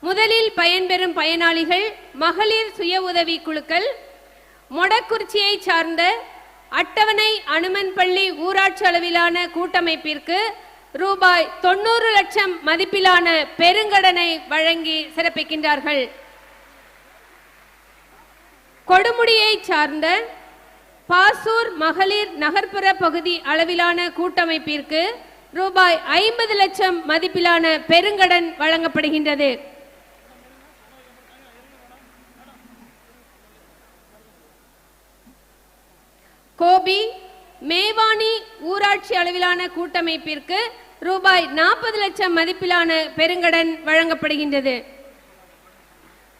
முதலில் பயன்பெறும் பயனாளிகள் மகளிர் சுய உதவி குழுக்கள். மொடக்குறிச்சியை சார்ந்த அட்டவணை அனுமன்பள்ளி ஊராட்சி அளவிலான கூட்டமைப்பிற்கு ரூபாய் 90 லட்சம் மதிப்பிலான பெருங்கடனை வழங்கி சிறப்பிக்கின்றார்கள். கொடுமுடியை சார்ந்த பாசூர் மகளிர் நகர்ப்புற பகுதி அளவிலான கூட்டமைப்பிற்கு ரூபாய் 50 லட்சம் மதிப்பிலான பெருங்கடன் வழங்கப்படுகின்றது. கோபி மேவானி ஊராட்சி அளவிலான கூட்டமைப்பிற்கு ரூபாய் 40 லட்சம் மதிப்பிலான பெருங்கடன் வழங்கப்படுகின்றது.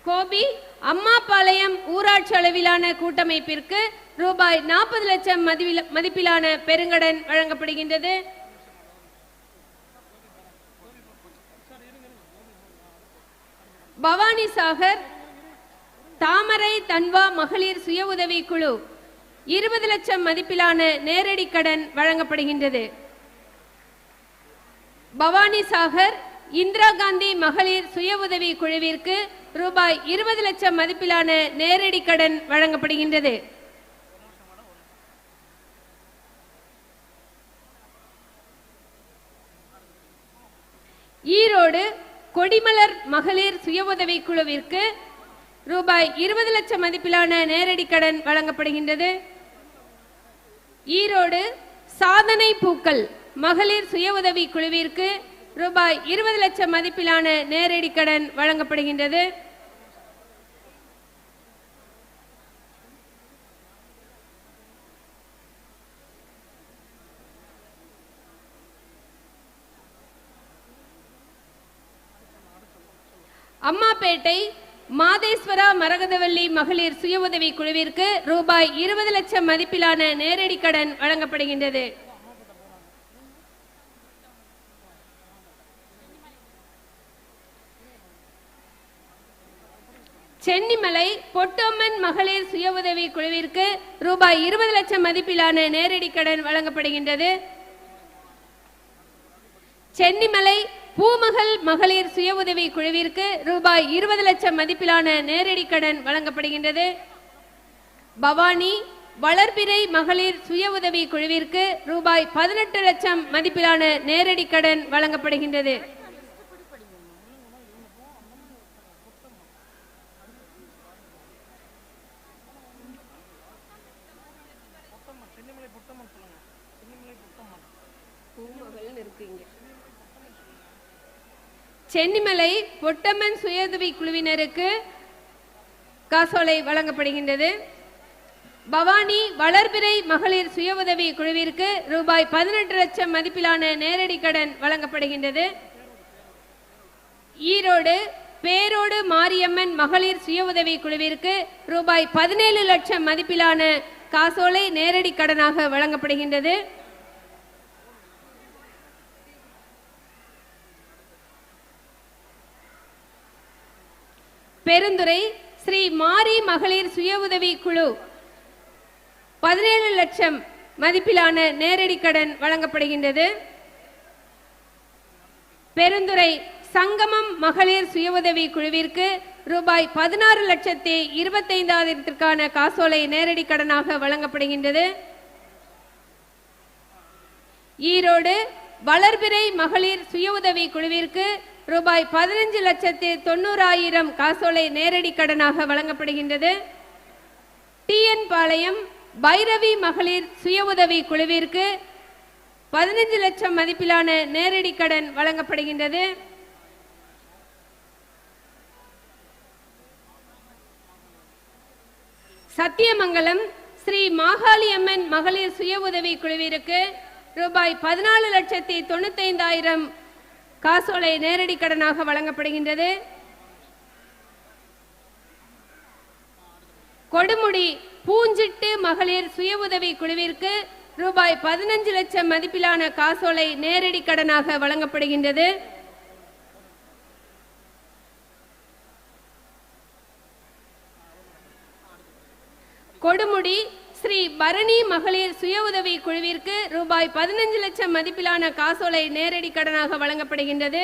கோபி அம்மாபாளையம் ஊராட்சி அளவிலான கூட்டமைப்பிற்கு ரூபாய் 40 லட்சம் மதிப்பிலான பெருங்கடன் வழங்கப்படுகின்றது. பவானி சாகர் தாமரை தன்வா மகளிர் சுய உதவி குழு 20 லட்சம் மதிப்பிலான நேரடி கடன் வழங்கப்படுகின்றது. பவானி சாகர் இந்திரா காந்தி மகளிர் சுய உதவி குழுவிற்கு ரூபாய் 20 லட்சம் மதிப்பிலான நேரடி கடன் வழங்கப்படுகின்றது. ஈரோடு கொடிமலர் மகளிர் சுய உதவி குழுவிற்கு ரூபாய் 20 லட்சம் மதிப்பிலான நேரடி கடன் வழங்கப்படுகின்றது. ஈரோடு சாதனை பூக்கள் மகளிர் சுய உதவி குழுவிற்கு ரூபாய் 20 லட்சம் மதிப்பிலான நேரடி கடன் வழங்கப்படுகின்றது. அம்மாப்பேட்டை மாதேஸ்வரா மரகதவல்லி மகளிர் சுய உதவி குழுவிற்கு ரூபாய் 20 லட்சம் மதிப்பிலான நேரடி கடன் வழங்கப்படுகின்றது. சென்னிமலை பொட்டம்மன் மகளிர் சுய உதவி குழுவிற்கு ரூபாய் 20 லட்சம் மதிப்பிலான நேரடி கடன் வழங்கப்படுகின்றது. சென்னிமலை பூமகள் மகளிர் சுய உதவி குழுவிற்கு ரூபாய் 20 லட்சம் மதிப்பிலான நேரடி கடன் வழங்கப்படுகின்றது. பவானி வளர்பிறை மகளிர் சுய உதவி குழுவிற்கு ரூபாய் 18 லட்சம் மதிப்பிலான நேரடி கடன் வழங்கப்படுகின்றது. சென்னிமலை பொட்டம்மன் சுயஉதவி குழுவினருக்கு காசோலை வழங்கப்படுகின்றது. பவானி வளர்பிறை மகளிர் சுய உதவி குழுவிற்கு ரூபாய் 18 லட்சம் மதிப்பிலான நேரடி கடன் வழங்கப்படுகின்றது. ஈரோடு பேரோடு மாரியம்மன் மகளிர் சுய உதவி குழுவிற்கு ரூபாய் 17 லட்சம் மதிப்பிலான காசோலை நேரடி கடனாக வழங்கப்படுகின்றது. பெருந்துறை ஸ்ரீ மாரி மகளிர் சுய உதவி குழு 17 லட்சம் மதிப்பிலான நேரடி கடன் வழங்கப்படுகின்றது. பெருந்துறை சங்கமம் மகளிர் சுய உதவி குழுவிற்கு ரூபாய் 16,25,000 காசோலை நேரடி கடனாக வழங்கப்படுகின்றது. ஈரோடு வளர்பிறை மகளிர் சுய உதவி குழுவிற்கு ரூபாய் 15,90,000 காசோலை நேரடி கடனாக வழங்கப்படுகின்றது. டிஎன் பாளையம் பைரவி மகளிர் சுய உதவி குழுவிற்கு 15 லட்சம் மதிப்பிலான நேரடி கடன் வழங்கப்படுகின்றது. சத்தியமங்கலம் ஸ்ரீ மாகாளியம்மன் மகளிர் சுய உதவி குழுவிற்கு ரூபாய் 14,95,000 காசோலை நேரடி கடனாக வழங்கப்படுகின்றது. கொடுமுடி பூஞ்சிட்டு மகளிர் சுய உதவி குழுவிற்கு ரூபாய் 15 லட்சம் மதிப்பிலான காசோலை நேரடி கடனாக வழங்கப்படுகின்றது. கொடுமுடி ஸ்ரீ பரணி மகளிர் சுய உதவி குழுவிற்கு ரூபாய் 15 லட்சம் மதிப்பிலான காசோலை நேரடி கடனாக வழங்கப்படுகின்றது.